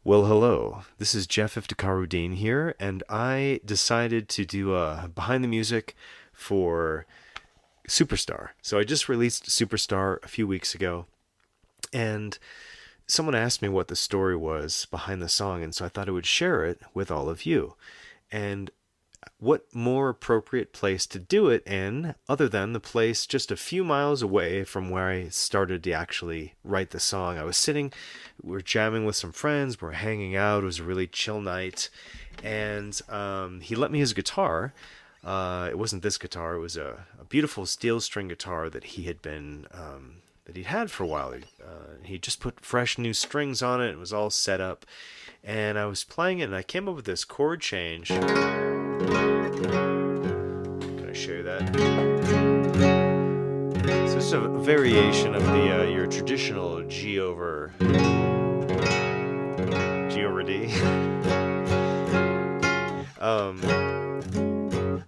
Well, hello. This is Jeff Iftikharuddin here, and I decided to do a behind the music for Superstar. So I just released Superstar a few weeks ago, and someone asked me what the story was behind the song, and so I thought I would share it with all of you. And what more appropriate place to do it in other than the place just a few miles away from where I started to actually write the song? I was sitting, we were jamming with some friends, we were hanging out. It was a really chill night, and he let me his guitar. It wasn't this guitar; it was a beautiful steel string guitar that he had been that he'd had for a while. He just put fresh new strings on it. It was all set up, and I was playing it, and I came up with this chord change. Can I show you that? So it's a variation of the your traditional G over D.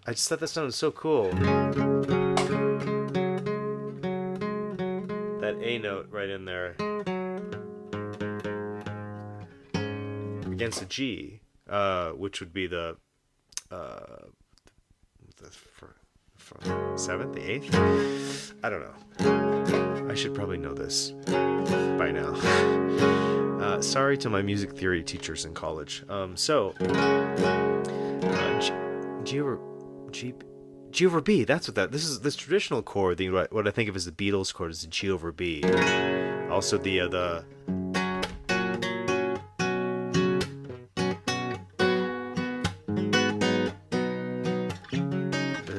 I just thought that sounded so cool. That A note right in there against the G, which would be the seventh, the eighth. I don't know. I should probably know this by now. Sorry to my music theory teachers in college. G over G G over B. That's what that. This is this traditional chord. What I think of as the Beatles chord is the G over B. Also the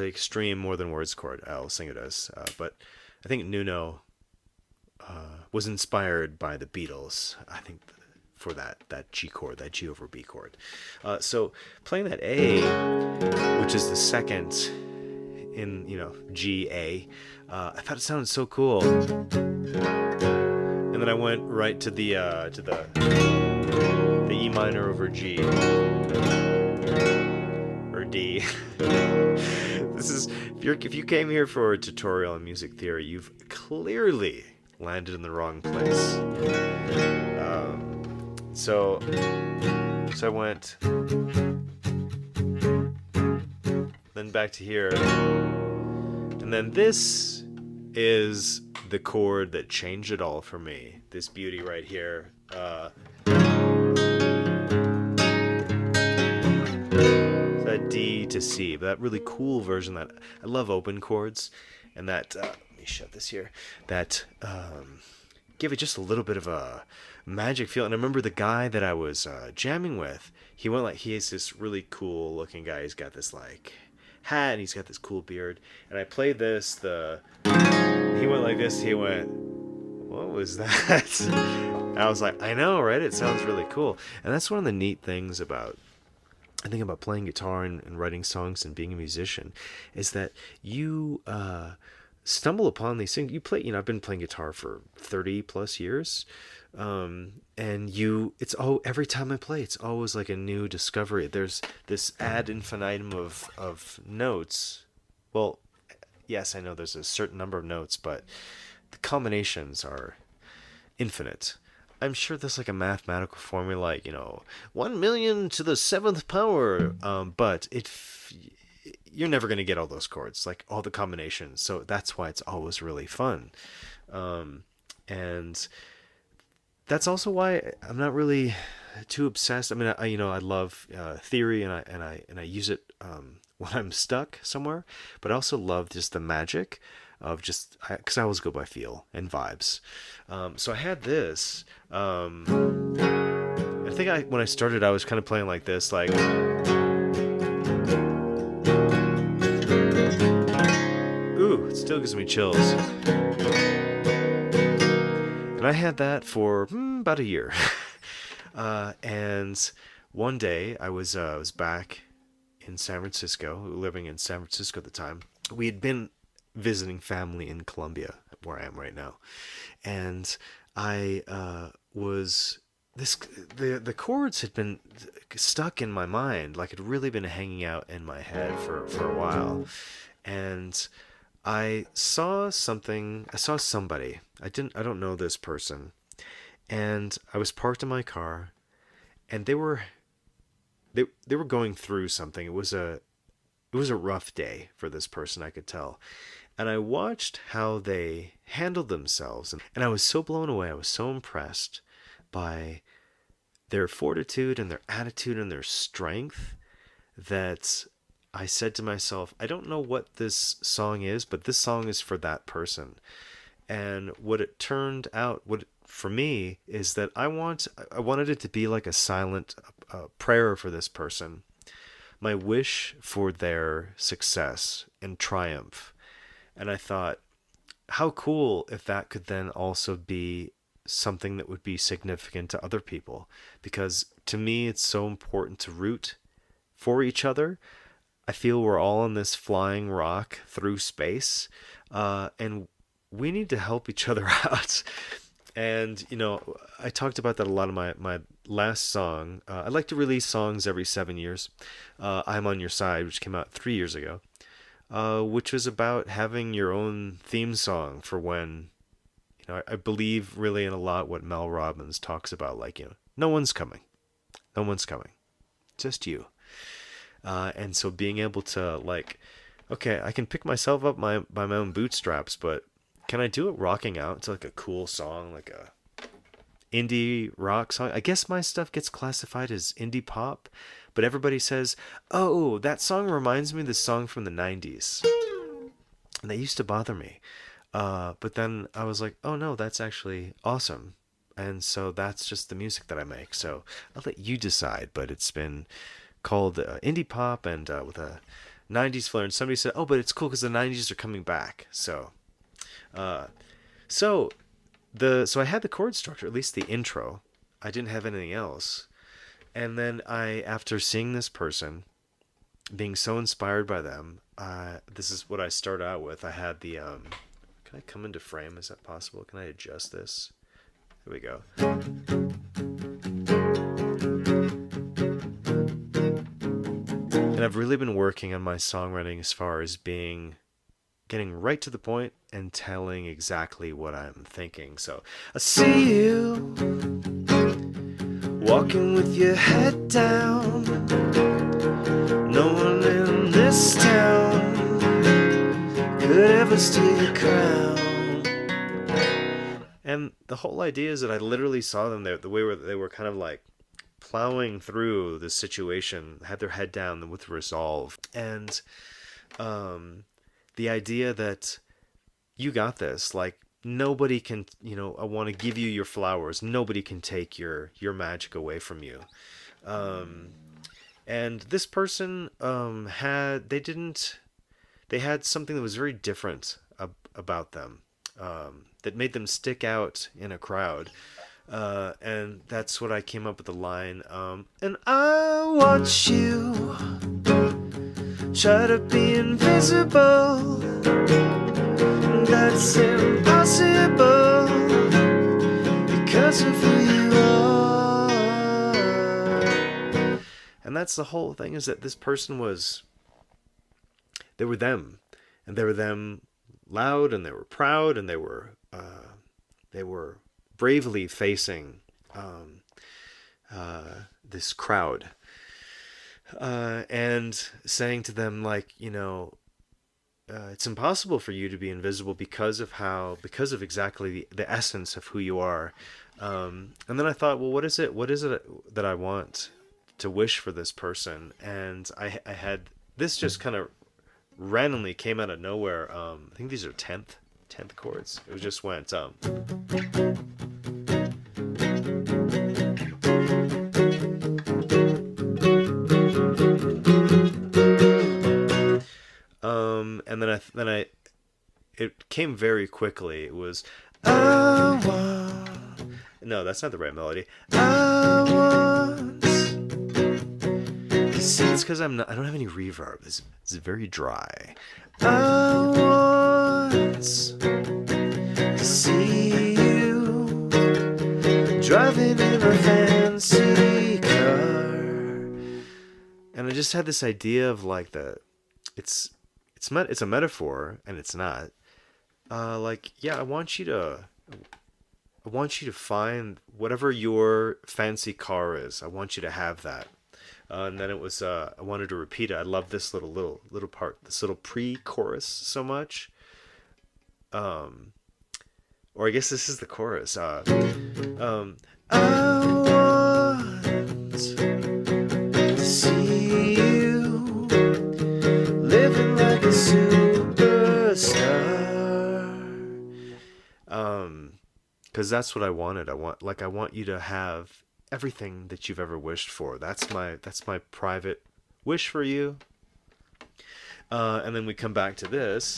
extreme more than words chord. I'll sing it as. But I think Nuno was inspired by the Beatles. I think for that G chord, that G over B chord. So playing that A, which is the second in G A, I thought it sounded so cool. And then I went right to the E minor over G or D. This is if you came here for a tutorial on music theory, you've clearly landed in the wrong place. So I went then back to here, and then this is the chord that changed it all for me. This beauty right here. That D to C, but that really cool version that I love open chords, and that let me shut this here. That give it just a little bit of a magic feel. And I remember the guy that I was jamming with. He is this really cool looking guy. He's got this like hat, and he's got this cool beard. And I played this. He went like this. He went, "What was that?" And I was like, "I know, right? It sounds really cool." And that's one of the neat things about I think about playing guitar and writing songs and being a musician, is that you stumble upon these things. You play, I've been playing guitar for 30 plus years. Every time I play, it's always like a new discovery. There's this ad infinitum of notes. Well, yes, I know there's a certain number of notes, but the combinations are infinite. I'm sure there's like a mathematical formula, like 1,000,000 to the seventh power. But you're never gonna get all those chords, like all the combinations. So that's why it's always really fun, and that's also why I'm not really too obsessed. I mean, I love theory, and I use it when I'm stuck somewhere, but I also love just the magic of just because I always go by feel and vibes. So I had this. I think when I started, I was kind of playing like this, like. Ooh, it still gives me chills. And I had that for about a year. And one day I was back in San Francisco, living in San Francisco at the time. We had been visiting family in Colombia, where I am right now, and I was the chords had been stuck in my mind, like had really been hanging out in my head for a while, and I saw somebody. I don't know this person, and I was parked in my car, and they were going through something. It was a rough day for this person, I could tell. And I watched how they handled themselves, and I was so blown away. I was so impressed by their fortitude and their attitude and their strength that I said to myself, I don't know what this song is, but this song is for that person. And what it turned out, for me, is that I wanted it to be like a silent prayer for this person, my wish for their success and triumph. And I thought, how cool if that could then also be something that would be significant to other people. Because to me, it's so important to root for each other. I feel we're all on this flying rock through space, and we need to help each other out. And, I talked about that a lot in my last song. I like to release songs every 7 years. I'm on Your Side, which came out 3 years ago, which was about having your own theme song for when, I believe really in a lot what Mel Robbins talks about, like, no one's coming. No one's coming. Just you. And so being able to, like, okay, I can pick myself up by my own bootstraps, but can I do it rocking out to like a cool song, like a indie rock song? I guess my stuff gets classified as indie pop, but everybody says, oh, that song reminds me of this song from the 90s. And that used to bother me. But then I was like, oh no, that's actually awesome. And so that's just the music that I make. So I'll let you decide, but it's been called indie pop and with a 90s flair. And somebody said, oh, but it's cool because the 90s are coming back. So I had the chord structure, at least the intro. I didn't have anything else. And then after seeing this person, being so inspired by them, this is what I started out with. I had the, can I come into frame? Is that possible? Can I adjust this? There we go. And I've really been working on my songwriting as far as getting right to the point and telling exactly what I'm thinking. So I see you walking with your head down. No one in this town could ever steal your crown. And the whole idea is that I literally saw them there, the way where they were kind of like plowing through this situation, had their head down with resolve. And the idea that you got this, like nobody can, I want to give you your flowers. Nobody can take your magic away from you. And this person they had something that was very different about them, that made them stick out in a crowd. And that's what I came up with the line, and I watch you try to be invisible. That's impossible because of who you are. And that's the whole thing, is that this person they were them. And they were them loud, and they were proud, and they were bravely facing this crowd. And saying to them, like, it's impossible for you to be invisible because of exactly the essence of who you are. And then I thought, well, what is it that I want to wish for this person? And I had this just kind of randomly came out of nowhere. I think these are 10th chords. It just went and then I it came very quickly. It was no, that's not the right melody. See, it's because I don't have any reverb. It's very dry. I want to see you driving in a fancy car. And I just had this idea of like it's a metaphor, and it's not. I want you to I want you to find whatever your fancy car is. I want you to have that. And then it was I wanted to repeat it. I love this little part, this little pre-chorus so much. Or I guess this is the chorus. I want to see you living like a superstar. Because that's what I wanted. I want you to have everything that you've ever wished for. That's my private wish for you. And then we come back to this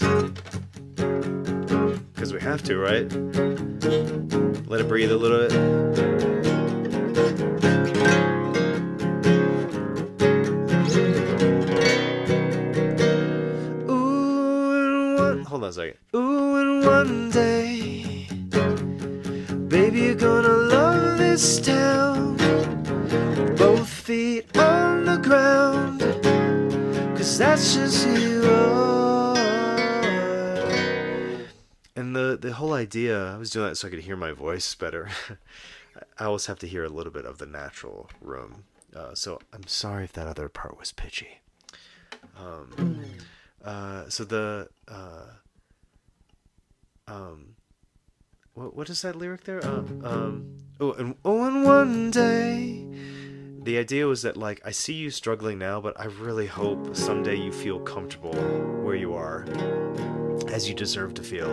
because we have to, right? Let it breathe a little bit. Hold on a second. Ooh, and one day, baby, you're gonna love this town. Both feet on the ground, 'cause that's just who you are. And the whole idea, I was doing that so I could hear my voice better. I always have to hear a little bit of the natural room. So I'm sorry if that other part was pitchy. So the what is that lyric there? And one day, the idea was that, like, I see you struggling now, but I really hope someday you feel comfortable where you are, as you deserve to feel.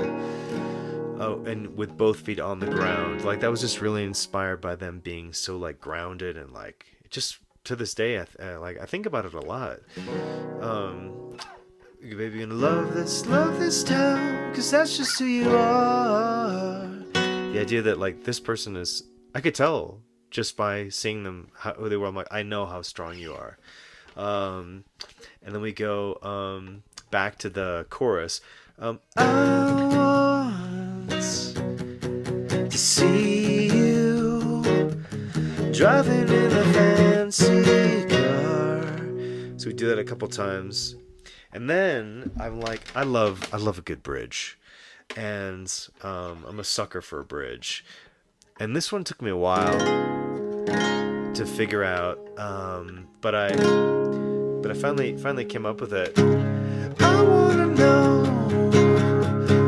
Oh, and with both feet on the ground, like, that was just really inspired by them being so, like, grounded, and, like, just to this day, I think about it a lot. Baby, you're gonna love this town, 'cause that's just who you are. The idea that, like, this person is, I could tell just by seeing them who they were. I'm like, I know how strong you are. And then we go back to the chorus. I want to see you driving in a fancy car. So we do that a couple times. And then I'm like, I love a good bridge, and I'm a sucker for a bridge. And this one took me a while to figure out, but I finally came up with it. I wanna know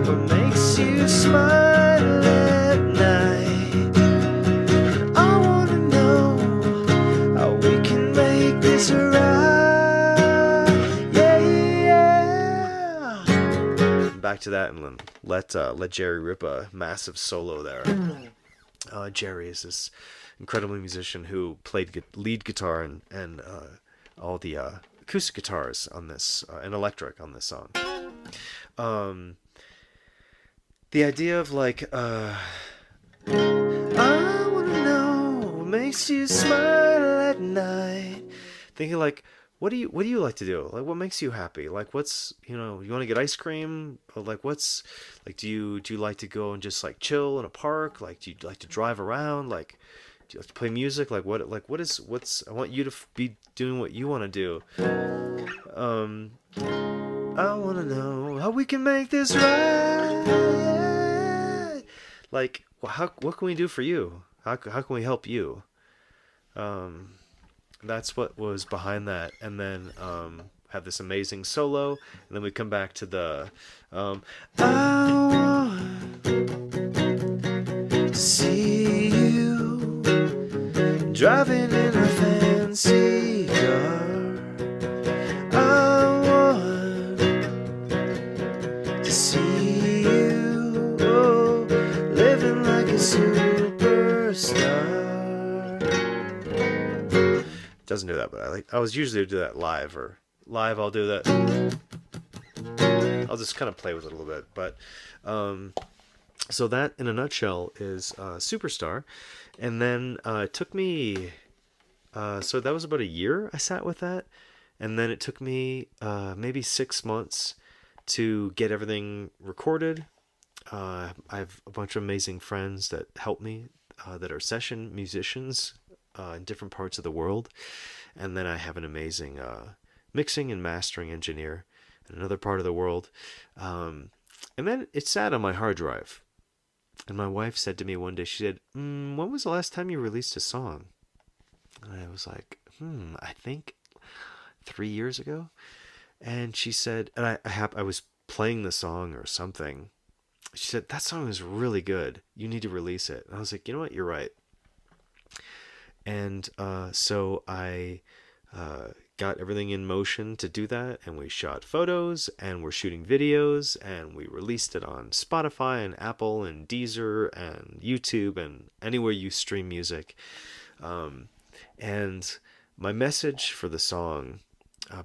what makes you smile at night. I wanna know how we can make this right. Back to that, and then let Jerry rip a massive solo there. Jerry is this incredible musician who played lead guitar and all the acoustic guitars on this and electric on this song. The idea of, like, I wanna know what makes you smile at night. Thinking, like, what do you like to do? Like, what makes you happy? Like, what's, you want to get ice cream? Or, like, what's, like, do you like to go and just, like, chill in a park? Like, do you like to drive around? Like, do you like to play music? Like, what's, I want you to be doing what you want to do. I want to know how we can make this right. Like, what can we do for you? How can we help you? That's what was behind that. And then have this amazing solo, and then we come back to the I want to see you driving in a fancy car. I want to see you living like a superstar. Doesn't do that, but I was usually do that live, I'll do that. I'll just kind of play with it a little bit, but so that in a nutshell is Superstar. And then it took me so that was about a year I sat with that, and then it took me maybe 6 months to get everything recorded. I have a bunch of amazing friends that help me that are session musicians in different parts of the world. And then I have an amazing mixing and mastering engineer in another part of the world. And then it sat on my hard drive And my wife said to me one day, she said, when was the last time you released a song? And I was like, I think 3 years ago. And she said, and I was playing the song or something. She said, that song is really good. You need to release it. And I was like, you know what? You're right. And so I got everything in motion to do that. And we shot photos and we're shooting videos. And we released it on Spotify and Apple and Deezer and YouTube and anywhere you stream music. And my message for the song,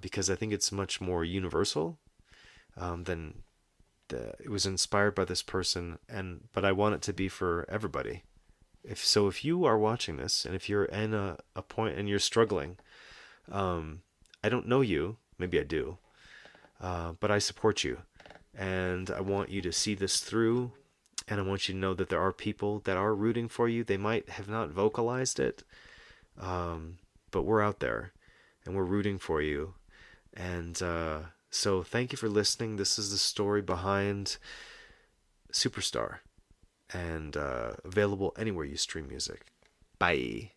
because I think it's much more universal than it was inspired by this person, but I want it to be for everybody. If you are watching this and if you're in a point and you're struggling, I don't know you, maybe I do, but I support you, and I want you to see this through, and I want you to know that there are people that are rooting for you. They might have not vocalized it, but we're out there and we're rooting for you. And so thank you for listening. This is the story behind Superstar, and available anywhere you stream music. Bye.